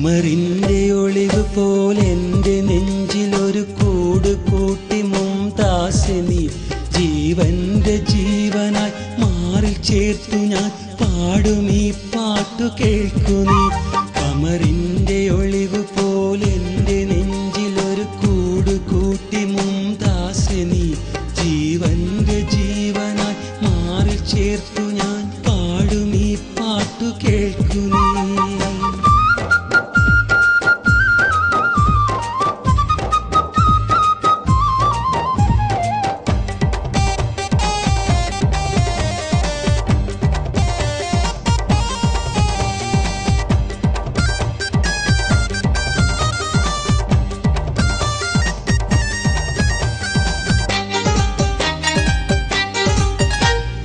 കമറിന്റെ ഒളിവ് പോലെ എൻ്റെ നെഞ്ചിലൊരു കൂട് കൂട്ടി മുംതാസ് നീ ജീവന്റെ ജീവനായി മാറിൽ ചേർത്തു ഞാൻ പാടും ഈ പാട്ടു കേൾക്കു നീ കമറിന്റെ ഒളിവ് പോലെ എൻ്റെ നെഞ്ചിലൊരു കൂട് കൂട്ടി മുംതാസ് നീ ജീവന്റെ ജീവനായി മാറിൽ ചേർത്തു ഞാൻ പാടും ഈ പാട്ടു കേൾക്കു നീ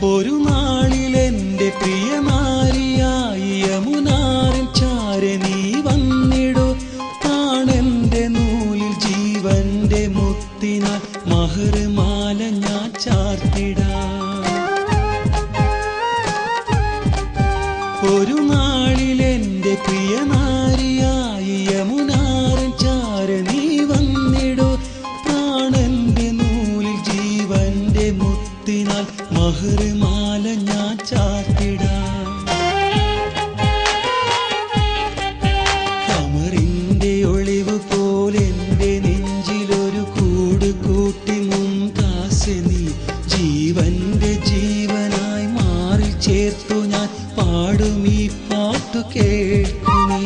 ഒരു നാളിലെന്റെ പ്രിയമാരിയായി യമുനാറിൻ ചാരെ നീ വന്നിടൂ താണെന്റെ നൂലിൽ ജീവന്റെ മുത്തിനാൽ മഹർമാല ഞാൻ ചാർത്തിടാം ഒരു നാളിലെന്റെ പ്രിയമാരിയായി യമുനാറിൻ ചാരെ നീ വന്നിടൂ താണെന്റെ നൂലിൽ ജീവന്റെ മുത്തിനാൽ മഹർമാല ഞാൻ ചാർത്തിടാം കമറിന്റെ ഒളിവ് പോലെ എൻ്റെ നെഞ്ചിലൊരു കൂട് കൂട്ടി മുംതാസ് നീ ജീവന്റെ ജീവനായി മാറിൽ ചേർത്തു ഞാൻ പാടും ഈ പാട്ടു കേൾക്കു നീ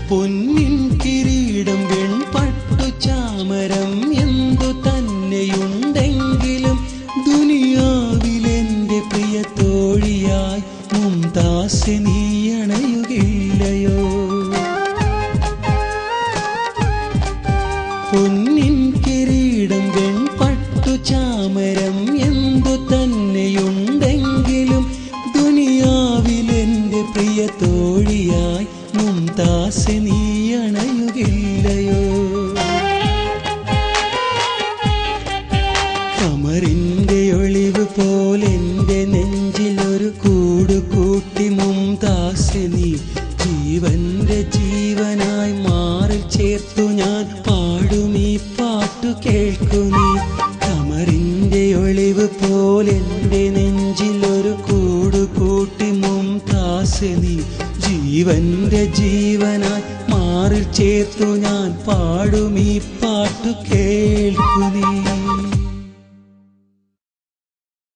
പൊന്നിൻ കിരീടം വെൺപട്ടു ചാമരം എന്തു തന്നെയുണ്ടെങ്കിലും ദുനിയാവിലെന്റെ പ്രിയ തോഴിയായി മുംതാസ് നീ അണയുകയില്ലയോ പൊന്നിൻ കിരീടം വെൺപട്ടു ചാമരം എന്തു തന്നെയുണ്ടെങ്കിലും ദുനിയാവിലെന്റെ പ്രിയ തോഴിയായി മുംതാസ് നീ അണയുകയില്ലയോ കമറിന്റെ ഒളിവ് പോലെ എൻ്റെ നെഞ്ചിലൊരു കൂട് കൂട്ടി മുംതാസ് നീ ജീവന്റെ ജീവനായി മാറിൽ ചേർത്തു ഞാൻ പാടും ഈ പാട്ടു കേൾക്കു നീ കമറിന്റെ ഒളിവ് പോലെ എൻ്റെ നെഞ്ചിലൊരു കൂട് കൂട്ടി മുംതാസ് നീ ജീവന്റെ ജീവനായി മാറിൽ ചേർത്തു ഞാൻ പാടും ഈ പാട്ടു കേൾക്കു നീ